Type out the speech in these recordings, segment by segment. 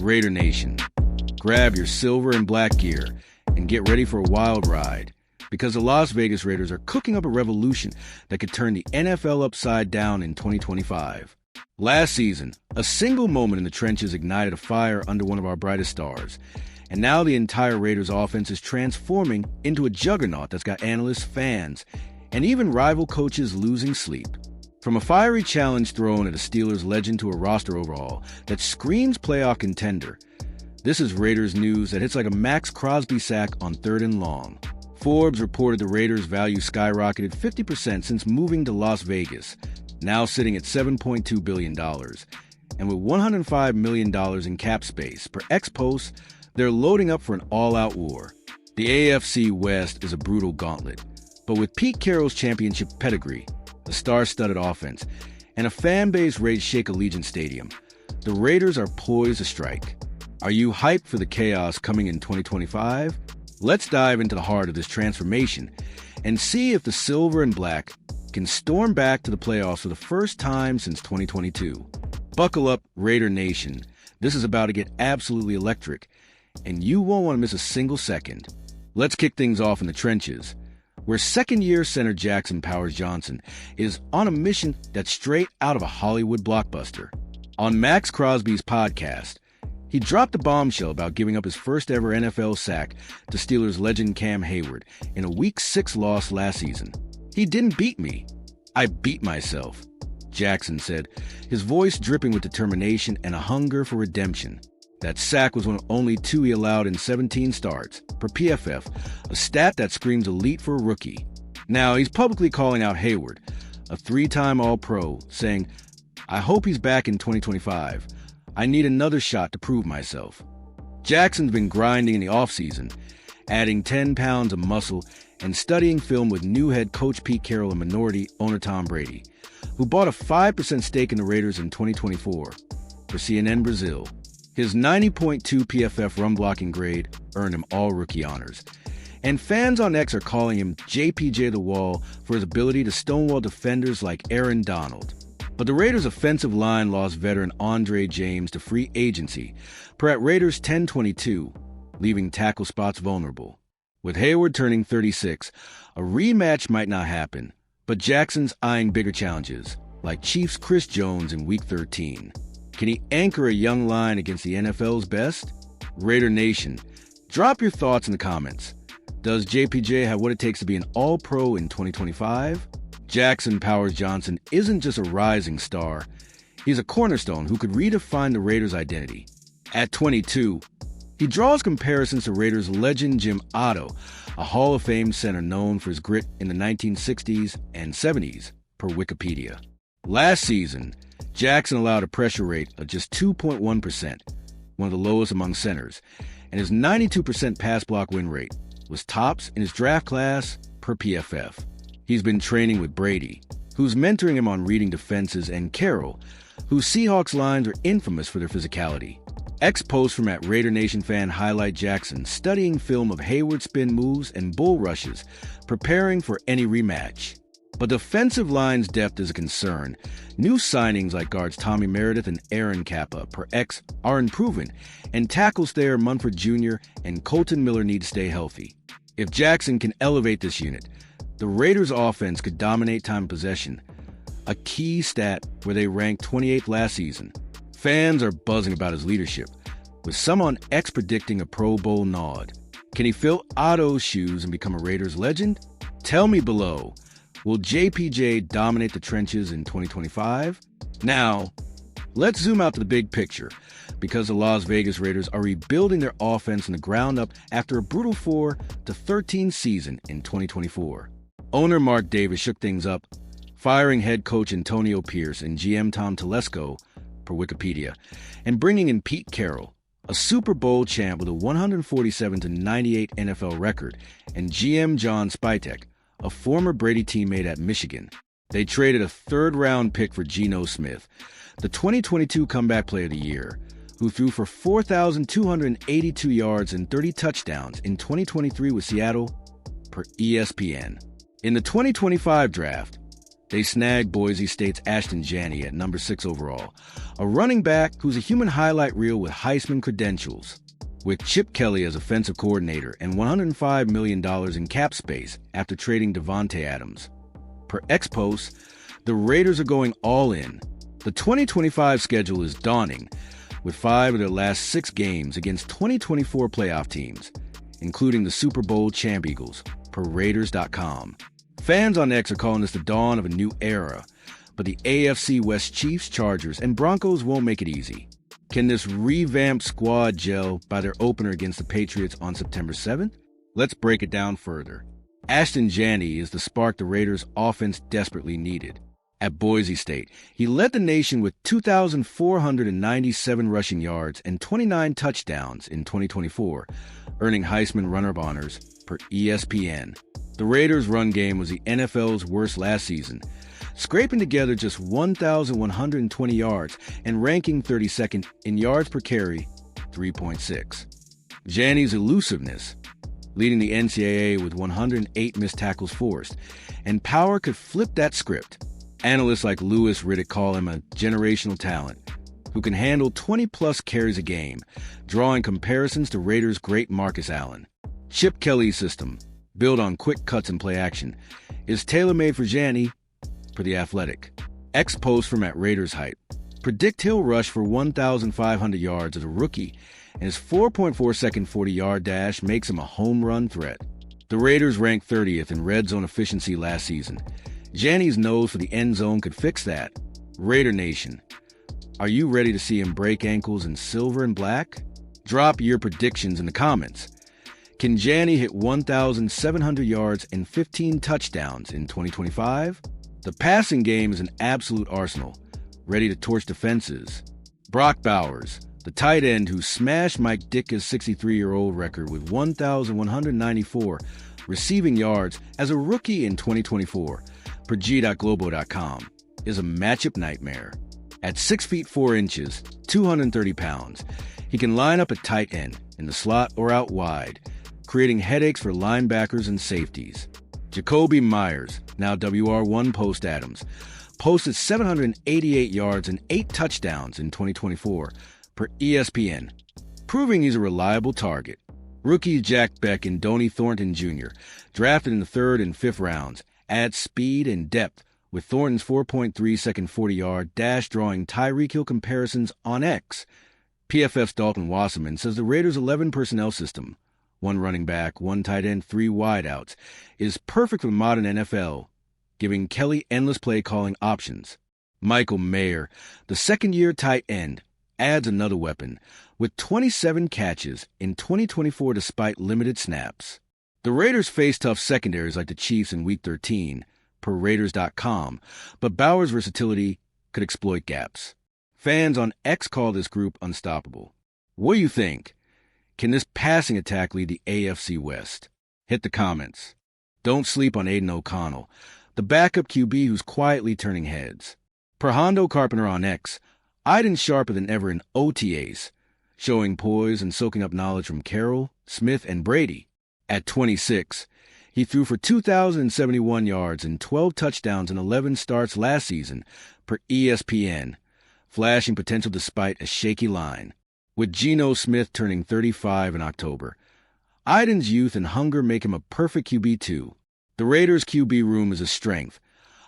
Raider Nation, grab your silver and black gear and get ready for a wild ride, because the Las Vegas Raiders are cooking up a revolution that could turn the NFL upside down in 2025. Last season, a single moment in the trenches ignited a fire under one of our brightest stars, and now the entire Raiders offense is transforming into a juggernaut that's got analysts, fans, and even rival coaches losing sleep. From a fiery challenge thrown at a Steelers legend to a roster overhaul that screams playoff contender, this is Raiders news that hits like a Max Crosby sack on 3rd and long. Forbes reported the Raiders' value skyrocketed 50% since moving to Las Vegas, now sitting at $7.2 billion. And with $105 million in cap space, per ex-post, they're loading up for an all-out war. The AFC West is a brutal gauntlet, but with Pete Carroll's championship pedigree, a star-studded offense, and a fan base ready to shake Allegiant Stadium, the Raiders are poised to strike. Are you hyped for the chaos coming in 2025? Let's dive into the heart of this transformation and see if the silver and black can storm back to the playoffs for the first time since 2022. Buckle up, Raider Nation. This is about to get absolutely electric, and you won't want to miss a single second. Let's kick things off in the trenches, where second-year center Jackson Powers Johnson is on a mission that's straight out of a Hollywood blockbuster. On Max Crosby's podcast, he dropped a bombshell about giving up his first-ever NFL sack to Steelers legend Cam Hayward in a Week 6 loss last season. "He didn't beat me. I beat myself," Jackson said, his voice dripping with determination and a hunger for redemption. That sack was one of only 2 he allowed in 17 starts, per PFF, a stat that screams elite for a rookie. Now, he's publicly calling out Hayward, a 3-time All-Pro, saying, "I hope he's back in 2025. I need another shot to prove myself." Jackson's been grinding in the offseason, adding 10 pounds of muscle and studying film with new head coach Pete Carroll and minority owner Tom Brady, who bought a 5% stake in the Raiders in 2024 for CNN Brazil. His 90.2 PFF run-blocking grade earned him all-rookie honors. And fans on X are calling him JPJ the Wall for his ability to stonewall defenders like Aaron Donald. But the Raiders' offensive line lost veteran Andre James to free agency, per at Raiders 10-22, leaving tackle spots vulnerable. With Hayward turning 36, a rematch might not happen, but Jackson's eyeing bigger challenges, like Chiefs' Chris Jones in Week 13. Can he anchor a young line against the NFL's best? Raider Nation, drop your thoughts in the comments. Does JPJ have what it takes to be an All-Pro in 2025? Jackson Powers Johnson isn't just a rising star. He's a cornerstone who could redefine the Raiders' identity. At 22, he draws comparisons to Raiders legend Jim Otto, a Hall of Fame center known for his grit in the 1960s and 70s, per Wikipedia. Last season, Jackson allowed a pressure rate of just 2.1%, one of the lowest among centers, and his 92% pass block win rate was tops in his draft class, per PFF. He's been training with Brady, who's mentoring him on reading defenses, and Carroll, whose Seahawks lines are infamous for their physicality. Ex-post from at Raider Nation fan highlight Jackson studying film of Hayward spin moves and bull rushes, preparing for any rematch. But defensive line's depth is a concern. New signings like guards Tommy Meredith and Aaron Kappa, per X, are unproven, and tackles there Munford Jr. and Colton Miller need to stay healthy. If Jackson can elevate this unit, the Raiders' offense could dominate time of possession, a key stat where they ranked 28th last season. Fans are buzzing about his leadership, with some on X predicting a Pro Bowl nod. Can he fill Otto's shoes and become a Raiders legend? Tell me below. Will JPJ dominate the trenches in 2025? Now, let's zoom out to the big picture, because the Las Vegas Raiders are rebuilding their offense from the ground up after a brutal 4-13 season in 2024. Owner Mark Davis shook things up, firing head coach Antonio Pierce and GM Tom Telesco, per Wikipedia, and bringing in Pete Carroll, a Super Bowl champ with a 147-98 NFL record, and GM John Spytek, a former Brady teammate at Michigan. They traded a third-round pick for Geno Smith, the 2022 Comeback Player of the Year, who threw for 4,282 yards and 30 touchdowns in 2023 with Seattle, per ESPN. In the 2025 draft, They snagged Boise State's Ashton Janney at number 6 overall, a running back who's a human highlight reel with Heisman credentials. With Chip Kelly as offensive coordinator and $105 million in cap space after trading Davante Adams. Per X-Post, the Raiders are going all in. The 2025 schedule is daunting, with 5 of their last 6 games against 2024 playoff teams, including the Super Bowl champ Eagles, per Raiders.com. Fans on X are calling this the dawn of a new era, but the AFC West Chiefs, Chargers, and Broncos won't make it easy. Can this revamped squad gel by their opener against the Patriots on September 7th? Let's break it down further. Ashton Janney is the spark the Raiders' offense desperately needed. At Boise State, he led the nation with 2,497 rushing yards and 29 touchdowns in 2024, earning Heisman runner-up honors per ESPN. The Raiders' run game was the NFL's worst last season, scraping together just 1,120 yards and ranking 32nd in yards per carry, 3.6. Janney's elusiveness, leading the NCAA with 108 missed tackles forced, and power could flip that script. Analysts like Louis Riddick call him a generational talent who can handle 20-plus carries a game, drawing comparisons to Raiders' great Marcus Allen. Chip Kelly's system, built on quick cuts and play action, is tailor-made for Janney, per The Athletic. X-Post from @Raiders Hype predict he'll rush for 1,500 yards as a rookie, and his 4.4-second 40-yard dash makes him a home run threat. The Raiders ranked 30th in red zone efficiency last season. Janney's nose for the end zone could fix that. Raider Nation, are you ready to see him break ankles in silver and black? Drop your predictions in the comments. Can Janney hit 1,700 yards and 15 touchdowns in 2025? The passing game is an absolute arsenal, ready to torch defenses. Brock Bowers, the tight end who smashed Mike Ditka's 63-year-old record with 1,194 receiving yards as a rookie in 2024, per G.Globo.com, is a matchup nightmare. At 6 feet 4 inches, 230 pounds, he can line up at tight end, in the slot or out wide, creating headaches for linebackers and safeties. Jakobi Meyers, now WR1 Post Adams, posted 788 yards and 8 touchdowns in 2024, per ESPN, proving he's a reliable target. Rookies Jack Beck and Donnie Thornton Jr., drafted in the 3rd and 5th rounds, add speed and depth, with Thornton's 4.3-second 40-yard dash drawing Tyreek Hill comparisons on X. PFF's Dalton Wasserman says the Raiders' 11 personnel system, 1 running back, 1 tight end, 3 wideouts, is perfect for the modern NFL, giving Kelly endless play-calling options. Michael Mayer, the second-year tight end, adds another weapon, with 27 catches in 2024 despite limited snaps. The Raiders face tough secondaries like the Chiefs in Week 13, per Raiders.com, but Bowers' versatility could exploit gaps. Fans on X call this group unstoppable. What do you think? Can this passing attack lead the AFC West? Hit the comments. Don't sleep on Aiden O'Connell, the backup QB who's quietly turning heads. Per Hondo Carpenter on X, Aiden's sharper than ever in OTAs, showing poise and soaking up knowledge from Carroll, Smith, and Brady. At 26, he threw for 2,071 yards and 12 touchdowns in 11 starts last season, per ESPN, flashing potential despite a shaky line. With Geno Smith turning 35 in October, Aiden's youth and hunger make him a perfect QB2. The Raiders' QB room is a strength,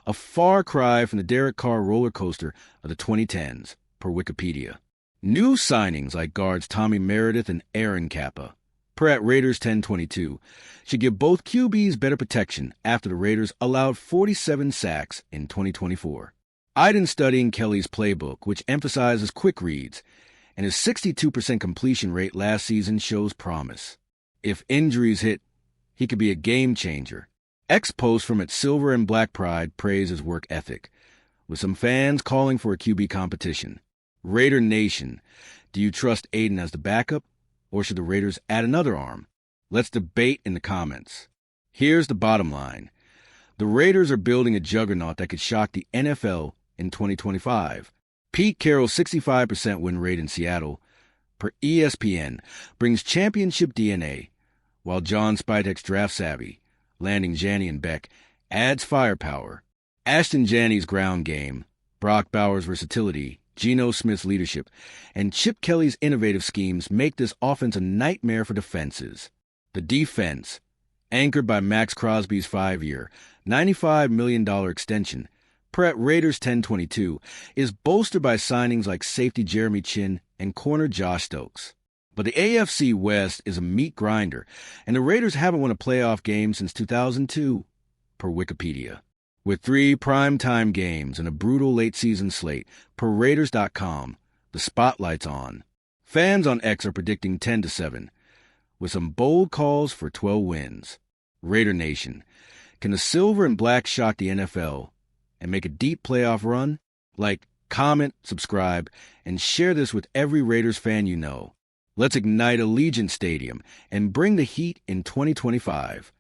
a far cry from the Derek Carr roller coaster of the 2010s, per Wikipedia. New signings like guards Tommy Meredith and Aaron Kappa, per @Raiders 1022, should give both QBs better protection after the Raiders allowed 47 sacks in 2024. Aiden's studying Kelly's playbook, which emphasizes quick reads, and his 62% completion rate last season shows promise. If injuries hit, he could be a game changer. X-Post from @Silver and Black Pride praise his work ethic, with some fans calling for a QB competition. Raider Nation, do you trust Aiden as the backup, or should the Raiders add another arm? Let's debate in the comments. Here's the bottom line. The Raiders are building a juggernaut that could shock the NFL in 2025. Pete Carroll's 65% win rate in Seattle, per ESPN, brings championship DNA, while John Spytek's draft savvy, landing Janney and Beck, adds firepower. Ashton Janney's ground game, Brock Bowers' versatility, Geno Smith's leadership, and Chip Kelly's innovative schemes make this offense a nightmare for defenses. The defense, anchored by Max Crosby's 5-year, $95 million extension, per at Raiders 1022, is bolstered by signings like safety Jeremy Chinn and corner Josh Stokes. But the AFC West is a meat grinder, and the Raiders haven't won a playoff game since 2002, per Wikipedia. With 3 primetime games and a brutal late-season slate, per Raiders.com, the spotlight's on. Fans on X are predicting 10-7, with some bold calls for 12 wins. Raider Nation, can the silver and black shock the NFL and make a deep playoff run? Like, comment, subscribe, and share this with every Raiders fan you know. Let's ignite Allegiant Stadium and bring the heat in 2025.